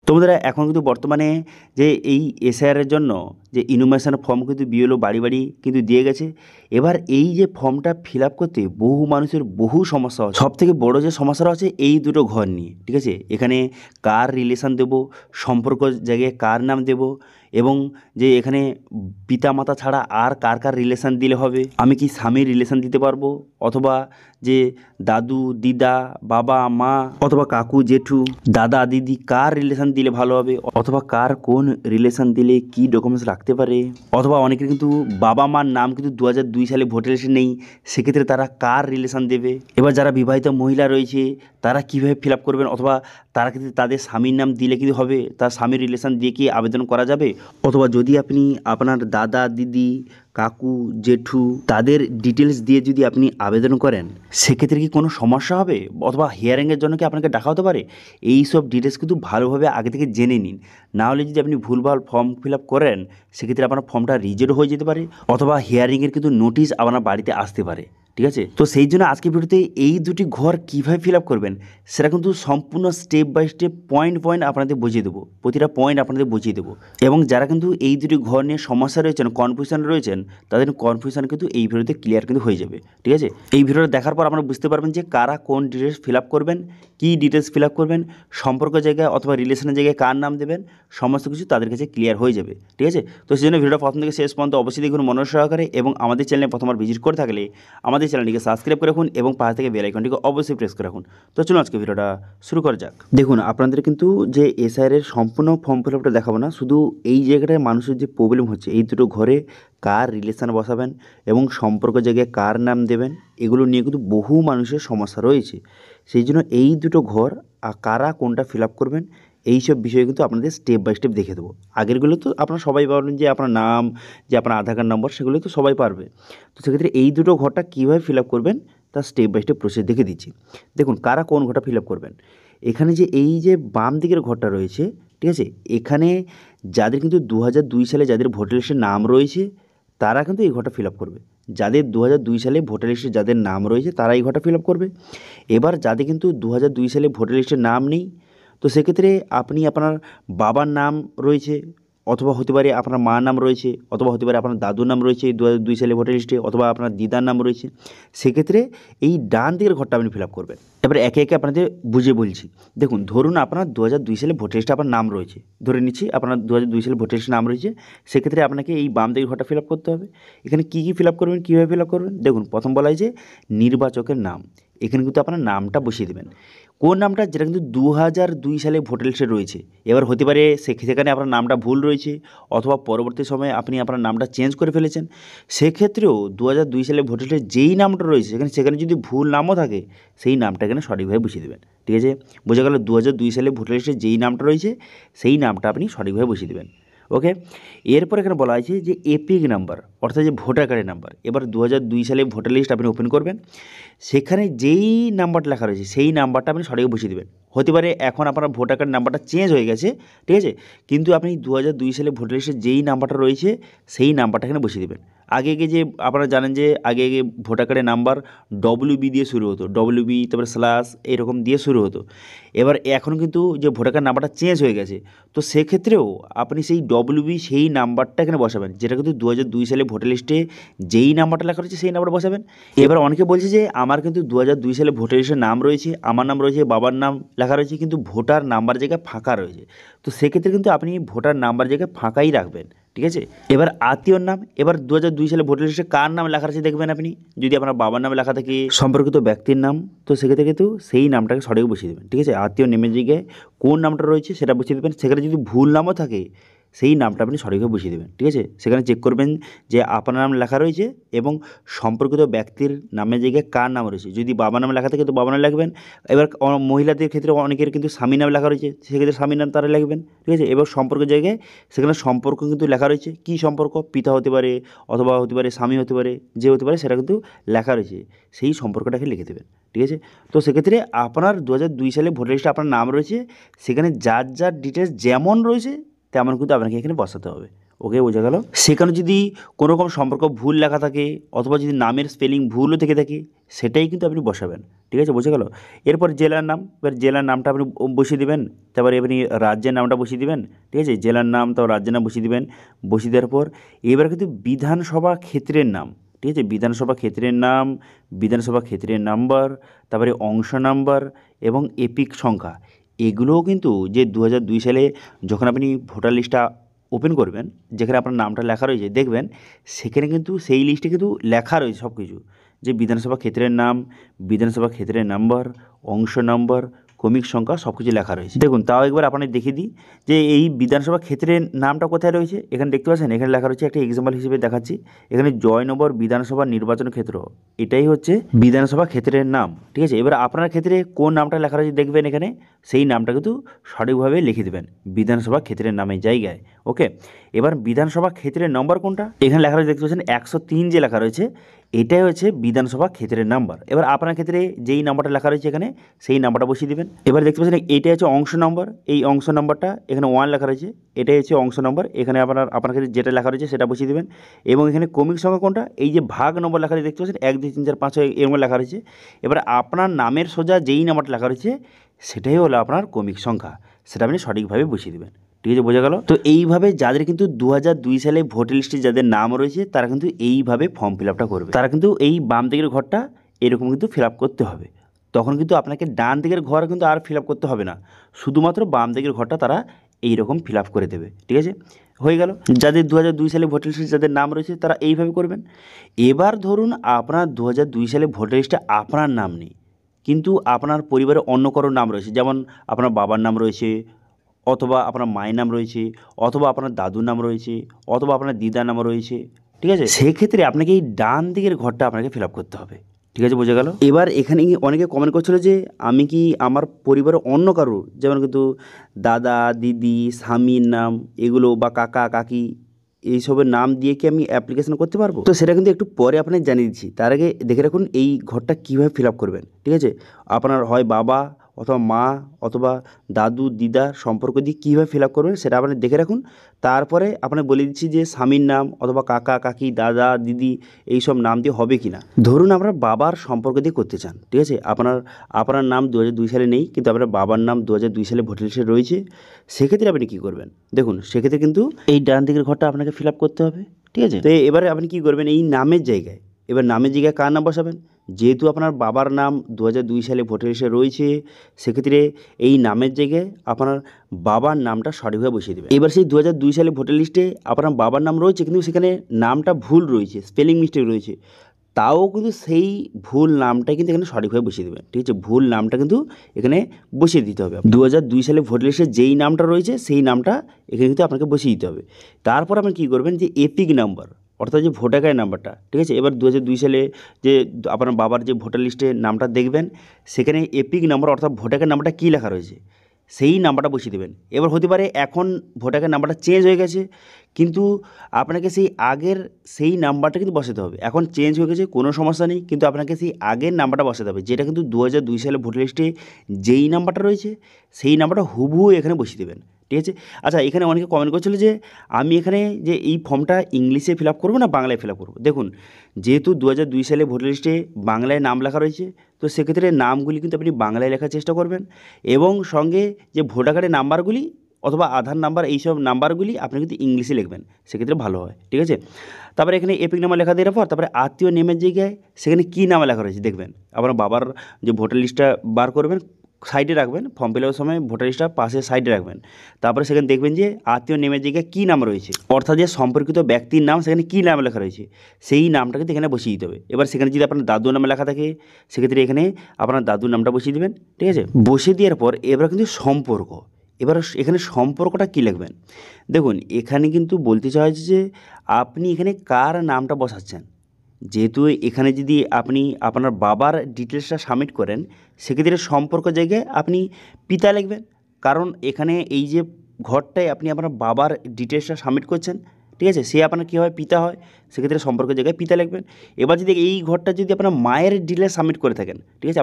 তো বন্ধুরা এখন কিন্তু বর্তমানে যে এই এসআইআরের জন্য যে ইনফরমেশন ফর্ম কিন্তু বিএলও বাড়ি বাড়ি কিন্তু দিয়ে গেছে। এবার এই যে ফর্মটা ফিল আপ করতে বহু মানুষের বহু সমস্যা হচ্ছে। সব থেকে বড়ো যে সমস্যাটা হচ্ছে এই দুটো ঘর নিয়ে, ঠিক আছে। এখানে কার রিলেশান দেবো, সম্পর্ক জায়গায় কার নাম দেবো, এবং যে এখানে পিতামাতা ছাড়া আর কার কার রিলেশান দিলে হবে। আমি কি স্বামীর রিলেশান দিতে পারবো, অথবা যে দাদু দিদা বাবা মা অথবা কাকু জেঠু দাদা দিদি কার রিলেশান দিলে ভালো হবে, অথবা কার কোন রিলেশান দিলে কি ডকুমেন্টস রাখতে পারে, অথবা অনেকের কিন্তু বাবা মার নাম কিন্তু 2002 সালে ভোটার লিস্টে নেই, সেক্ষেত্রে তারা কার রিলেশান দেবে। এবার যারা বিবাহিত মহিলা রয়েছে তারা কীভাবে ফিল আপ করবেন, অথবা তারা কিন্তু তাদের স্বামীর নাম দিলে কি হবে, তার স্বামীর রিলেশান দিয়ে কি আবেদন করা যাবে। অথবা যদি আপনি আপনার দাদা দিদি কাকু জেঠু তাদের ডিটেলস দিয়ে যদি আপনি আবেদন করেন, সেক্ষেত্রে কি কোনো সমস্যা হবে, অথবা হিয়ারিংয়ের জন্য কি আপনাকে ডাকা হতে পারে। এই সব ডিটেলস কিন্তু ভালোভাবে আগে থেকে জেনে নিন। না হলে যদি আপনি ভুলভাল ফর্ম ফিল আপ করেন, সেক্ষেত্রে আপনার ফর্মটা রিজেক্ট হয়ে যেতে পারে, অথবা হিয়ারিংয়ের কিন্তু নোটিশ আপনার বাড়িতে আসতে পারে। ঠিক আছে, তো সেই জন্য আজকের ভিডিওতে এই দুটি ঘর কীভাবে ফিল আপ করবেন সেটা কিন্তু সম্পূর্ণ step by step point point আপনাদের বুঝিয়ে দেবো, প্রতিটা পয়েন্ট আপনাদের বুঝিয়ে দেবো। এবং যারা কিন্তু এই দুটি ঘর নিয়ে সমস্যা রয়েছেন, কনফিউশন রয়েছেন, তাদের কনফিউশন কিন্তু এই ভিডিওতে ক্লিয়ার কিন্তু হয়ে যাবে। ঠিক আছে, এই ভিডিওটা দেখার পর আপনারা বুঝতে পারবেন যে কারা কোন ডিটেলস ফিল আপ করবেন, কী ডিটেলস ফিল আপ করবেন, সম্পর্ক জায়গায় অথবা রিলেশনের জায়গায় কার নাম দেবেন, সমস্ত কিছু তাদের কাছে ক্লিয়ার হয়ে যাবে। ঠিক আছে, তো সেই জন্য ভিডিওটা প্রথম থেকে শেষ পর্যন্ত অবশ্যই দেখুন মনোযোগ সহকারে, এবং আমাদের চ্যানেলে প্রথমবার ভিজিট করে থাকলে আমাদের চ্যানেলটিকে সাবস্ক্রাইব করে রাখুন এবং পাশে থেকে বেল আইকনটিকে অবশ্যই প্রেস করে রাখুন। তো চলুন আজকে ভিডিওটা শুরু করা যাক। দেখুন, আপনাদের কিন্তু যে এসআইআরের সম্পূর্ণ ফর্ম ফিল আপটা দেখাবো না, শুধু এই জায়গাটায় মানুষের যে প্রবলেম হচ্ছে এই দুটো ঘরে কার রিলেশান বসাবেন এবং সম্পর্ক জায়গায় কার নাম দেবেন, এগুলো নিয়ে কিন্তু বহু মানুষের সমস্যা রয়েছে। সেই জন্য এই দুটো ঘর কারা কোনটা ফিল আপ করবেন এই সব বিষয়ে কিন্তু আপনাদের স্টেপ বাই স্টেপ দেখে দেবো। আগেরগুলো তো আপনারা সবাই পারবেন, যে আপনার নাম, যে আপনার আধার কার্ড নম্বর, সেগুলো তো সবাই পারবে। তো সেক্ষেত্রে এই দুটো ঘরটা কীভাবে ফিল আপ করবেন তার স্টেপ বাই স্টেপ প্রসেস দেখে দিচ্ছি। দেখুন, কারা কোন ঘরটা ফিল আপ করবেন। এখানে যে এই যে বাম দিকের ঘরটা রয়েছে, ঠিক আছে, এখানে যাদের কিন্তু 2002 সালে যাদের ভোটার লিস্টে নাম রয়েছে তারা কিন্তু এই ঘরটা ফিল আপ করবে। যাদের 2002 সালে ভোটার লিস্টে যাদের নাম রয়েছে তারা এই ঘরটা ফিল আপ করবে। এবার যাদের কিন্তু 2002 সালে ভোটার লিস্টে নাম নেই, তো সেক্ষেত্রে আপনি আপনার বাবার নাম রয়েছে, অথবা হতে পারে আপনার মার নাম রয়েছে, অথবা হতে পারে আপনার দাদুর নাম রয়েছে 2002 সালে ভোটার লিস্টে, অথবা আপনার দিদার নাম রয়েছে, সেক্ষেত্রে এই ডান দিকের ঘরটা আপনি ফিল আপ করবেন। এবারে একে একে আপনাদের বুঝে বলছি। দেখুন, ধরুন আপনার 2002 সালে ভোটার লিস্টে আপনার নাম রয়েছে, ধরে নিচ্ছি আপনার 2002 সালে ভোটার লিস্টে নাম রয়েছে, সেক্ষেত্রে আপনাকে এই বাম দিকের ঘরটা ফিল আপ করতে হবে। এখানে কী কী ফিল আপ করবেন, কীভাবে ফিল আপ করবেন, দেখুন প্রথম বলা হয় যে নির্বাচকের নাম। এখানে কিন্তু আপনার নামটা বসিয়ে দেবেন, কোন নামটা, যেটা কিন্তু 2002 সালে ভোটার লিস্টে রয়েছে। এবার হতে পারে সেখানে আপনার নামটা ভুল রয়েছে, অথবা পরবর্তী সময়ে আপনি আপনার নামটা চেঞ্জ করে ফেলেছেন, সেক্ষেত্রেও 2002 সালে ভোটার লিস্টে যেই নামটা রয়েছে সেখানে যদি ভুল নামও থাকে সেই নামটা এখানে সঠিকভাবে বসিয়ে দেবেন। ঠিক আছে, বোঝা গেল 2002 সালে ভোটার লিস্টে যেই নামটা রয়েছে সেই নামটা আপনি সঠিকভাবে বসিয়ে দেবেন। ওকে, এরপর এখানে বলা হয়েছে যে এপিক নাম্বার, অর্থাৎ যে ভোটার কার্ডের নাম্বার। এবার 2002 সালে ভোটার লিস্ট আপনি ওপেন করবেন, সেখানে যেই নাম্বারটা লেখা রয়েছে সেই নাম্বারটা আপনি সঠিক বসিয়ে দেবেন। হতে পারে এখন আপনার ভোটার কার্ড নাম্বারটা চেঞ্জ হয়ে গেছে, ঠিক আছে, কিন্তু আপনি 2002 সালে ভোটার লিস্টে যেই নাম্বারটা রয়েছে সেই নাম্বারটা এখানে বসিয়ে দেবেন। আগে যে আপনারা জানেন যে আগে ভোটার কার্ডের নাম্বার WB দিয়ে শুরু হতো, WB তারপরে স্ল্যাশ এরকম দিয়ে শুরু হতো। এবার এখন কিন্তু যে ভোটার কার্ড নাম্বারটা চেঞ্জ হয়ে গেছে, তো সেক্ষেত্রেও আপনি সেই WB সেই নাম্বারটা এখানে বসাবেন, যেটা কিন্তু 2002 সালে ভোটার লিস্টে যেই নাম্বারটা লেখা রয়েছে সেই নাম্বারটা বসাবেন। এবার অনেকে বলছে যে আমার কিন্তু 2002 সালে ভোটার লিস্টে নাম রয়েছে, আমার নাম রয়েছে, বাবার নাম লেখা রয়েছে, কিন্তু ভোটার নাম্বার জায়গায় ফাঁকা রয়েছে। তো সেক্ষেত্রে কিন্তু আপনি ভোটার নাম্বার জায়গায় ফাঁকাই রাখবেন। ঠিক আছে, এবার আত্মীয়র নাম, এবার 2002 সালে ভোটার লিস্টে কার নাম লেখা আছে দেখবেন আপনি, যদি আপনার বাবার নামে লেখা থাকে সম্পর্কিত ব্যক্তির নাম, তো সেক্ষেত্রে কিন্তু সেই নামটাকে সঠিক বসিয়ে দেবেন। ঠিক আছে, আত্মীয় নেমের জায়গায় কোন নামটা রয়েছে সেটা বসিয়ে দেবেন, সেখানে যদি ভুল নামও থাকে সেই নামটা আপনি সঠিকভাবে বসিয়ে দেবেন। ঠিক আছে, সেখানে চেক করবেন যে আপনার নাম লেখা রয়েছে এবং সম্পর্কিত ব্যক্তির নামের জায়গায় কার নাম রয়েছে, যদি বাবার নামে লেখা থাকে তো বাবার নাম লিখবেন। এবার মহিলাদের ক্ষেত্রে অনেকের কিন্তু স্বামীর নাম লেখা রয়েছে, সেক্ষেত্রে স্বামীর নাম তারা লিখবেন। ঠিক আছে, এবার সম্পর্কের জায়গায় সেখানে সম্পর্ক কিন্তু লেখা রয়েছে, কী সম্পর্ক, পিতা হতে পারে, অথবা হতে পারে স্বামী হতে পারে, যে হতে পারে, সেটা কিন্তু লেখা রয়েছে, সেই সম্পর্কটাকে লিখে দেবেন। ঠিক আছে, তো সেক্ষেত্রে আপনার 2002 সালে ভোটার লিস্টে আপনার নাম রয়েছে, সেখানে যার যার ডিটেলস যেমন রয়েছে তেমন কিন্তু আপনাকে এখানে বসাতে হবে। ওকে, বোঝা গেল। সেখানে যদি কোনো রকম সম্পর্ক ভুল লেখা থাকে অথবা যদি নামের স্পেলিং ভুলও থেকে থাকে সেটাই কিন্তু আপনি বসাবেন, ঠিক আছে, বোঝা গেল। এরপর জেলার নাম, এবার জেলার নামটা আপনি বসিয়ে দেবেন, তারপরে আপনি রাজ্যের নামটা বসিয়ে দেবেন, ঠিক আছে, জেলার নাম তো রাজ্যের নাম বসিয়ে দেবেন। বসিয়ে দেওয়ার পর এবার কিন্তু বিধানসভা ক্ষেত্রের নাম, ঠিক আছে, বিধানসভা ক্ষেত্রের নাম, বিধানসভা ক্ষেত্রের নাম্বার, তারপরে অংশ নাম্বার এবং এপিক সংখ্যা, এগুলোও কিন্তু যে 2002 সালে যখন আপনি ভোটার লিস্টটা ওপেন করবেন, যেখানে আপনার নামটা লেখা রয়েছে দেখবেন সেখানে কিন্তু সেই লিস্টে কিন্তু লেখা রয়েছে সব কিছু, যে বিধানসভা ক্ষেত্রের নাম, বিধানসভা ক্ষেত্রের নাম্বার, অংশ নাম্বার, ক্রমিক সংখ্যা সব কিছু লেখা রয়েছে। দেখুন তাও একবার আপনাদের দেখিয়ে দিই যে এই বিধানসভা ক্ষেত্রের নামটা কোথায় রয়েছে। এখানে দেখতে পাচ্ছেন, এখানে লেখা রয়েছে, একটা এক্সাম্পল হিসেবে দেখাচ্ছি, এখানে জয়নগর বিধানসভা নির্বাচন ক্ষেত্র, এটাই হচ্ছে বিধানসভা ক্ষেত্রের নাম, ঠিক আছে। এবার আপনার ক্ষেত্রে কোন নামটা লেখা রয়েছে দেখবেন, এখানে সেই নামটা কিন্তু সঠিকভাবে লিখে দেবেন বিধানসভা ক্ষেত্রের নামের জায়গায়। ওকে, এবার বিধানসভা ক্ষেত্রের নম্বর কোনটা, এখানে লেখা রয়েছে দেখতে পাচ্ছেন 103 যে লেখা রয়েছে এটাই হচ্ছে বিধানসভা ক্ষেত্রের নাম্বার। এবার আপনার ক্ষেত্রে যেই নাম্বারটা লেখা রয়েছে এখানে সেই নাম্বারটা বসিয়ে দেবেন। এবার দেখতে পাচ্ছেন এইটাই হচ্ছে অংশ নম্বর, এই অংশ নম্বরটা এখানে 1 লেখা রয়েছে, এটাই হচ্ছে অংশ নম্বর, এখানে আপনার ক্ষেত্রে যেটা লেখা রয়েছে সেটা বসিয়ে দেবেন। এবং এখানে ক্রমিক সংখ্যা কোনটা, এই যে ভাগ নম্বর লেখা রয়েছে দেখতে পাচ্ছেন 1 2 3 4 5 6 এরকম লেখা রয়েছে। এবার আপনার নামের সোজা যেই নাম্বারটা লেখা রয়েছে সেটাই হলো আপনার ক্রমিক সংখ্যা, সেটা আপনি সঠিকভাবে বসিয়ে দেবেন, ঠিক আছে, বোঝা গেল। তো এইভাবে যাদের কিন্তু 2002 সালে ভোটার লিস্টে যাদের নাম রয়েছে তারা কিন্তু এইভাবে ফর্ম ফিল আপটা করবে, তারা কিন্তু এই বাম দিকের ঘরটা এরকম কিন্তু ফিল আপ করতে হবে। তখন কিন্তু আপনাকে ডান দিকের ঘর কিন্তু আর ফিল আপ করতে হবে না, শুধুমাত্র বাম দিকের ঘরটা তারা এইরকম ফিল আপ করে দেবে, ঠিক আছে, হয়ে গেল। যাদের 2002 সালে ভোটার লিস্টে যাদের নাম রয়েছে তারা এইভাবে করবেন। এবার ধরুন আপনার 2002 সালে ভোটার লিস্টে আপনার নাম নেই, কিন্তু আপনার পরিবারে অন্য কারোর নাম রয়েছে, যেমন আপনার বাবার নাম রয়েছে, অথবা আপনার মায়ের নাম রয়েছে, অথবা আপনার দাদুর নাম রয়েছে, অথবা আপনার দিদার নাম রয়েছে, ঠিক আছে, সেক্ষেত্রে আপনাকে এই ডান দিকের ঘরটা আপনাকে ফিল আপ করতে হবে, ঠিক আছে, বোঝা গেল। এবার এখানে অনেকে কমেন্ট করছিল যে আমি কি আমার পরিবারের অন্য কারোর, যেমন কিন্তু দাদা দিদি স্বামীর নাম এগুলো বা কাকা কাকি এইসবের নাম দিয়ে কি আমি অ্যাপ্লিকেশন করতে পারবো? তো সেটা কিন্তু একটু পরে আপনাকে জানিয়ে দিচ্ছি, তার আগে দেখে রাখুন এই ঘরটা কীভাবে ফিল আপ করবেন, ঠিক আছে। আপনার হয় বাবা অথবা মা অথবা দাদু দিদার সম্পর্ক দিয়ে কীভাবে ফিল আপ করবেন সেটা আপনি দেখে রাখুন। তারপরে আপনাকে বলে দিচ্ছি যে স্বামীর নাম অথবা কাকা কাকি দাদা দিদি এইসব নাম দিয়ে হবে কি না। ধরুন আপনার বাবার সম্পর্ক দিয়ে করতে চান, ঠিক আছে, আপনার নাম 2002 সালে নেই, কিন্তু আপনার বাবার নাম 2002 সালে ভোটার লিস্টে রয়েছে, সেক্ষেত্রে আপনি কী করবেন দেখুন, সেক্ষেত্রে কিন্তু এই ডান দিকের ঘরটা আপনাকে ফিল আপ করতে হবে, ঠিক আছে। তো এবারে আপনি কী করবেন, এই নামের জায়গায়, এবার নামের জায়গায় কার নাম বসাবেন, যেহেতু আপনার বাবার নাম 2002 সালে ভোটার লিস্টে রয়েছে সেক্ষেত্রে এই নামের জায়গায় আপনার বাবার নামটা সঠিকভাবে বসিয়ে দেবেন। এবার সেই 2002 সালে ভোটার লিস্টে আপনার বাবার নাম রয়েছে কিন্তু সেখানে নামটা ভুল রয়েছে, স্পেলিং মিস্টেক রয়েছে, তাও কিন্তু সেই ভুল নামটাই কিন্তু এখানে সঠিকভাবে বসিয়ে দেবেন, ঠিক আছে, ভুল নামটা কিন্তু এখানে বসিয়ে দিতে হবে। 2002 সালে ভোটার লিস্টে যেই নামটা রয়েছে সেই নামটা এখানে কিন্তু আপনাকে বসিয়ে দিতে হবে। তারপর আপনি কী করবেন, যে এপিক নাম্বার অর্থাৎ যে ভোটার কার্ড নাম্বারটা, ঠিক আছে, এবার 2002 সালে যে আপনার বাবার যে ভোটার লিস্টে নামটা দেখবেন সেখানে এপিক নাম্বার অর্থাৎ ভোটার কার্ড নাম্বারটা কী লেখা রয়েছে সেই নাম্বারটা বসিয়ে দেবেন। এবার হতে পারে এখন ভোটার কার্ড নাম্বারটা চেঞ্জ হয়ে গেছে, কিন্তু আপনাকে সেই আগের সেই নাম্বারটা কিন্তু বসাতে হবে। এখন চেঞ্জ হয়ে গেছে কোনো সমস্যা নেই, কিন্তু আপনাকে সেই আগের নাম্বারটা বসাতে হবে, যেটা কিন্তু 2002 সালে ভোটার লিস্টে যেই নাম্বারটা রয়েছে সেই নাম্বারটা হুবহু এখানে বসিয়ে দেবেন, ঠিক আছে। আচ্ছা, এখানে অনেকে কমেন্ট করছিল যে আমি এখানে যে এই ফর্মটা ইংলিশে ফিল আপ করবো না বাংলায় ফিল আপ করবো। দেখুন, যেহেতু 2002 সালে ভোটার লিস্টে বাংলায় নাম লেখা রয়েছে তো সেক্ষেত্রে নামগুলি কিন্তু আপনি বাংলায় লেখার চেষ্টা করবেন, এবং সঙ্গে যে ভোটার কার্ডের নাম্বারগুলি অথবা আধার নাম্বার এইসব নাম্বারগুলি আপনি কিন্তু ইংলিশে লিখবেন, সেক্ষেত্রে ভালো হয়, ঠিক আছে। তারপরে এখানে এপিক নাম্বার লেখা দেওয়ার পর তারপরে আত্মীয় নেমের জায়গায় সেখানে কী নামে লেখা রয়েছে দেখবেন, আপনার বাবার যে ভোটার লিস্টটা বার করবেন সাইডে রাখবেন, ফর্ম ফিল আপের সময় ভোটার লিস্টটা পাশে সাইডে রাখবেন, তারপরে সেখানে দেখবেন যে আত্মীয় নেমের জায়গায় কী নাম রয়েছে অর্থাৎ যে সম্পর্কিত ব্যক্তির নাম সেখানে কী নাম লেখা রয়েছে সেই নামটা কিন্তু এখানে বসিয়ে দিতে হবে। এবার সেখানে যদি আপনার দাদুর নামে লেখা থাকে সেক্ষেত্রে এখানে আপনার দাদুর নামটা বসিয়ে দেবেন, ঠিক আছে। বসিয়ে দেওয়ার পর এবার কিন্তু সম্পর্ক, এবার এখানে সম্পর্কটা কী লিখবেন দেখুন, এখানে কিন্তু বলতে চাওয়া হয়েছে যে আপনি এখানে কার নামটা বসাচ্ছেন। যেহেতু এখানে যদি আপনি আপনার বাবার ডিটেলসটা সাবমিট করেন সেক্ষেত্রে সম্পর্ক জায়গায় আপনি পিতা লিখবেন, কারণ এখানে এই যে ঘরটায় আপনি আপনার বাবার ডিটেলসটা সাবমিট করছেন, ঠিক আছে, সে আপনার কী হয় পিতা হয়, সেক্ষেত্রে সম্পর্কের জায়গায় পিতা লিখবেন। এবার যদি এই ঘরটা যদি আপনার মায়ের ডিটেলস সাবমিট করে থাকেন, ঠিক আছে,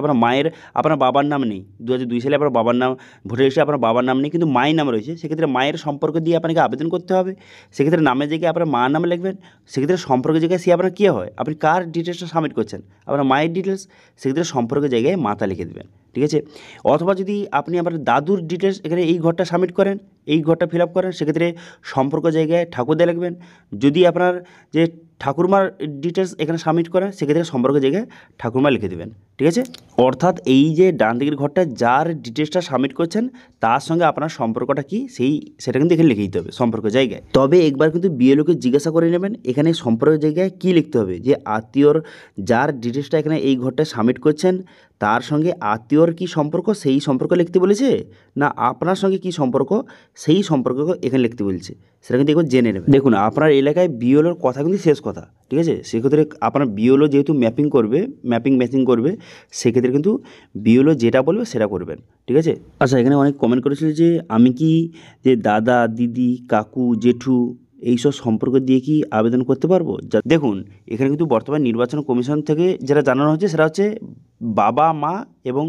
আপনার বাবার নাম নেই, 2002 সালে আপনার বাবার নাম ভোটার লিস্টে আপনার বাবার নাম নেই কিন্তু মায়ের নাম রয়েছে, সেক্ষেত্রে মায়ের সম্পর্ক দিয়ে আপনাকে আবেদন করতে হবে। সেক্ষেত্রে নামের জায়গায় আপনার মার নাম লিখবেন। সেক্ষেত্রে সম্পর্কের জায়গায় সে আপনার কী হয়, আপনি কার ডিটেলসটা সাবমিট করছেন, আপনার মায়ের ডিটেলস, সেক্ষেত্রে সম্পর্কের জায়গায় মাতা লিখে দেবেন, ঠিক আছে। অথবা যদি আপনি আপনার দাদুর ডিটেলস এখানে এই ঘরটা সাবমিট করেন, এই ঘরটা ফিল আপ করেন, সেক্ষেত্রে সম্পর্ক জায়গায় ঠাকুরদা লিখবেন। যদি আপনার যে ঠাকুরমার ডিটেলস এখানে সাবমিট করেন, সেক্ষেত্রে সম্পর্ক জায়গায় ঠাকুরমা লিখে দেবেন, ঠিক আছে। অর্থাৎ এই যে ডান দিকের ঘরটা যার ডিটেলসটা সাবমিট করছেন তার সঙ্গে আপনার সম্পর্কটা কী সেটা কিন্তু এখানে লিখে দিতে হবে সম্পর্ক জায়গায়। তবে একবার কিন্তু বিএলওকে জিজ্ঞাসা করে নেবেন এখানে সম্পর্কের জায়গায় কী লিখতে হবে, যে আত্মীয়র যার ডিটেলসটা এখানে এই ঘরটায় সাবমিট করছেন তার সঙ্গে আত্মীয়র কী সম্পর্ক সেই সম্পর্ক লিখতে বলেছে, না আপনার সঙ্গে কী সম্পর্ক সেই সম্পর্ক এখানে লিখতে বলছে, সেটা কিন্তু একবার জেনে নেবেন। দেখুন আপনার এলাকায় বিএলওর কথা কিন্তু শেষ কথা, ঠিক আছে। সেক্ষেত্রে আপনার বিএলও যেহেতু ম্যাপিং করবে সেক্ষেত্রে কিন্তু বিএলও যেটা বলবে সেটা করবেন, ঠিক আছে। আচ্ছা, এখানে অনেক কমেন্ট করেছিল যে আমি কি যে দাদা দিদি কাকু জেঠু এইসব সম্পর্ক দিয়ে কি আবেদন করতে পারবো? দেখুন এখানে কিন্তু বর্তমান নির্বাচন কমিশন থেকে যেটা জানানো হচ্ছে সেটা হচ্ছে বাবা মা এবং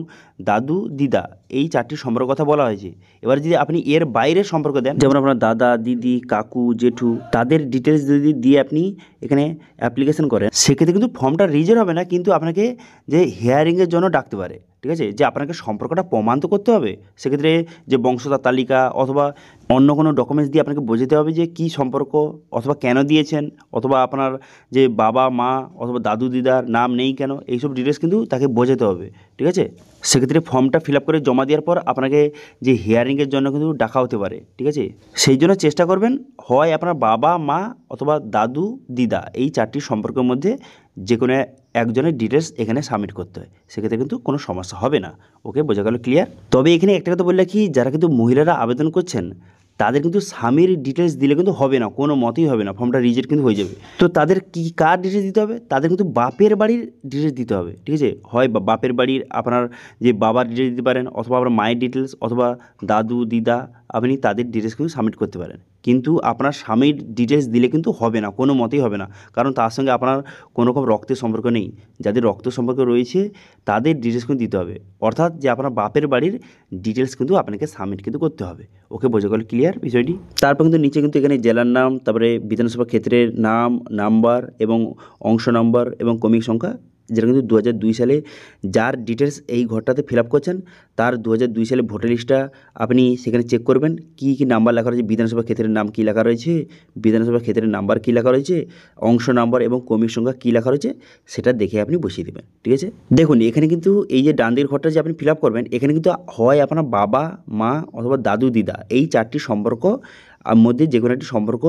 দাদু দিদা এই 4টির সম্পর্কের কথা বলা হয়েছে। এবার যদি আপনি এর বাইরে সম্পর্ক দেন, যেমন আপনার দাদা দিদি কাকু জেঠু তাদের ডিটেলস যদি দিয়ে আপনি এখানে অ্যাপ্লিকেশন করেন, সেক্ষেত্রে কিন্তু ফর্মটা রিজেক্ট হবে না, কিন্তু আপনাকে যে হিয়ারিংয়ের জন্য ডাকতে পারে, ঠিক আছে। যে আপনাকে সম্পর্কটা প্রমাণ তো করতে হবে, সেক্ষেত্রে যে বংশধর তালিকা অথবা অন্য কোনো ডকুমেন্টস দিয়ে আপনাকে বোঝাতে হবে যে কী সম্পর্ক অথবা কেন দিয়েছেন, অথবা আপনার যে বাবা মা অথবা দাদু দিদার নাম নেই কেন, এইসব ডিটেলস কিন্তু তাকে বোঝাতে হবে, ঠিক আছে। সেক্ষেত্রে ফর্মটা ফিল আপ করে জমা দেওয়ার পর আপনাকে যে হিয়ারিংয়ের জন্য কিন্তু ডাকা হতে পারে, ঠিক আছে। সেই জন্য চেষ্টা করবেন হয় আপনার বাবা মা অথবা দাদু দিদা এই 4টির সম্পর্কের মধ্যে যে কোনো একজনের ডিটেলস এখানে সাবমিট করতে হয়, সেক্ষেত্রে কিন্তু কোনো সমস্যা হবে না। ওকে, বোঝা গেল, ক্লিয়ার? তবে এখানে একটা কথা বললে কি, যারা কিন্তু মহিলারা আবেদন করছেন তাদের কিন্তু স্বামীর ডিটেলস দিলে কিন্তু হবে না, কোনো মতেই হবে না, ফর্মটা রিজেক্ট কিন্তু হয়ে যাবে। তো তাদের কার ডিটেলস দিতে হবে, তাদের কিন্তু বাপের বাড়ির ডিটেলস দিতে হবে, ঠিক আছে। হয় বাপের বাড়ির আপনার যে বাবার ডিটেলস দিতে পারেন, অথবা আপনার মায়ের ডিটেলস, অথবা দাদু দিদা আপনি তাদের ডিটেলস কিন্তু সাবমিট করতে পারেন। কিন্তু আপনার স্বামীর ডিটেলস দিলে কিন্তু হবে না, কোনো মতেই হবে না, কারণ তার সঙ্গে আপনার কোনো রকম রক্তের সম্পর্ক নেই। যাদের রক্ত সম্পর্ক রয়েছে তাদের ডিটেলস কিন্তু দিতে হবে, অর্থাৎ যে আপনার বাপের বাড়ির ডিটেলস কিন্তু আপনাকে সাবমিট কিন্তু করতে হবে। ওকে, বোঝা গেল, ক্লিয়ার বিষয়টি? তারপর কিন্তু নিচে কিন্তু এখানে জেলার নাম, তারপরে বিধানসভা ক্ষেত্রের নাম, নাম্বার এবং অংশ নাম্বার এবং ক্রমিক সংখ্যা, যেটা কিন্তু 2002 সালে যার ডিটেলস এই ঘরটাতে ফিল আপ করছেন তার 2002 সালে ভোটার লিস্টটা আপনি সেখানে চেক করবেন কী কী নাম্বার লেখা রয়েছে, বিধানসভা ক্ষেত্রের নাম কী লেখা রয়েছে, বিধানসভা ক্ষেত্রের নাম্বার কী লেখা রয়েছে, অংশ নাম্বার এবং ক্রমিক সংখ্যা কী লেখা রয়েছে সেটা দেখে আপনি বসিয়ে দেবেন, ঠিক আছে। দেখুন এখানে কিন্তু এই যে ডান দিকের ঘরটা যে আপনি ফিল আপ করবেন, এখানে কিন্তু হয় আপনার বাবা মা অথবা দাদু দিদা এই 4টি সম্পর্ক মধ্যে যে কোনো একটি সম্পর্ক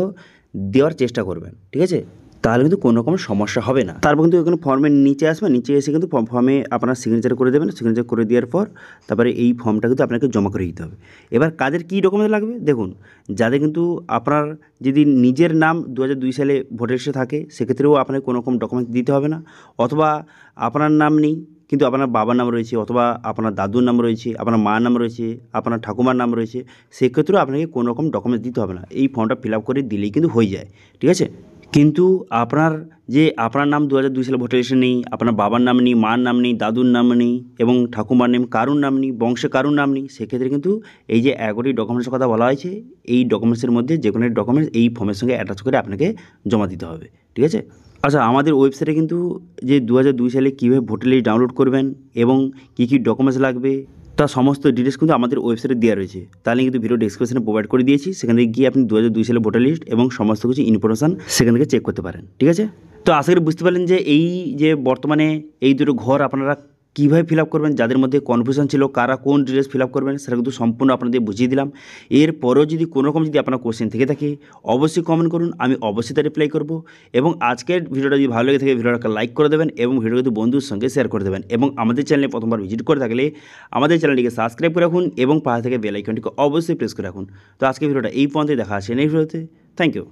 দেওয়ার চেষ্টা করবেন, ঠিক আছে, তাহলে কিন্তু কোনো রকম সমস্যা হবে না। তারপর কিন্তু এখানে ফর্মের নিচে আসবেন, নিচে এসে কিন্তু ফর্মে আপনার সিগনেচার করে দেবেন, সিগনেচার করে দেওয়ার পর তারপরে এই ফর্মটা কিন্তু আপনাকে জমা করে দিতে হবে। এবার কাদের কী ডকুমেন্ট লাগবে, দেখুন যাদের কিন্তু আপনার যদি নিজের নাম 2002 সালে ভোটার লিস্টে থাকে সেক্ষেত্রেও আপনাকে কোনো রকম ডকুমেন্ট দিতে হবে না, অথবা আপনার নাম নেই কিন্তু আপনার বাবার নাম রয়েছে, অথবা আপনার দাদুর নাম রয়েছে, আপনার মার নাম রয়েছে, আপনার ঠাকুমার নাম রয়েছে, সেক্ষেত্রেও আপনাকে কোনো রকম ডকুমেন্টস দিতে হবে না, এই ফর্মটা ফিল আপ করে দিলেই কিন্তু হয়ে যায়, ঠিক আছে। কিন্তু আপনার নাম 2002 সালে ভোটার লিস্টে নেই, আপনার বাবার নাম নেই, মার নাম নেই, দাদুর নাম নেই এবং ঠাকুমার নাম কারুর নাম নেই, বংশে কারুর নাম নেই, সেক্ষেত্রে কিন্তু এই যে 11টি ডকুমেন্টসের কথা বলা হয়েছে এই ডকুমেন্টসের মধ্যে যে কোনো ডকুমেন্টস এই ফর্মের সঙ্গে অ্যাটাচ করে আপনাকে জমা দিতে হবে, ঠিক আছে। আচ্ছা, আমাদের ওয়েবসাইটে কিন্তু যে 2002 সালে কীভাবে ভোটার লিস্ট ডাউনলোড করবেন এবং কী কী ডকুমেন্টস লাগবে তার সমস্ত ডিটেলস কিন্তু আমাদের ওয়েবসাইটে দেওয়া রয়েছে, তাহলে কিন্তু ভিডিও ডেসক্রিপশনে প্রোভাইড করে দিয়েছি, সেখান থেকে গিয়ে আপনি 2002 সালে ভোটার লিস্ট এবং সমস্ত কিছু ইনফরমেশান সেখান থেকে চেক করতে পারেন, ঠিক আছে। তো আশা করি বুঝতে পারলেন যে এই যে বর্তমানে এই দুটো ঘর আপনারা কীভাবে ফিল আপ করবেন, যাদের মধ্যে কনফিউশন ছিল কারা কোন ডিটেলস ফিল আপ করবেন সেটা কিন্তু সম্পূর্ণ আপনাদের বুঝিয়ে দিলাম। এরপরেও যদি কোনো রকম যদি আপনার কোশ্চেন থেকে থাকে অবশ্যই কমেন্ট করুন, আমি অবশ্যই তার রিপ্লাই করব। এবং আজকের ভিডিওটা যদি ভালো লেগে থাকে ভিডিওটাকে লাইক করে দেবেন এবং ভিডিওটা কিন্তু বন্ধুর সঙ্গে শেয়ার করে দেবেন, এবং আমাদের চ্যানেলে প্রথমবার ভিজিট করে থাকলে আমাদের চ্যানেলটিকে সাবস্ক্রাইব করে রাখুন এবং পাশে থেকে বেল আইকনটিকে অবশ্যই প্রেস করে রাখুন। তো আজকের ভিডিওটা এই পর্যন্তই, দেখা আছে নেক্সট ভিডিওতে। Thank you.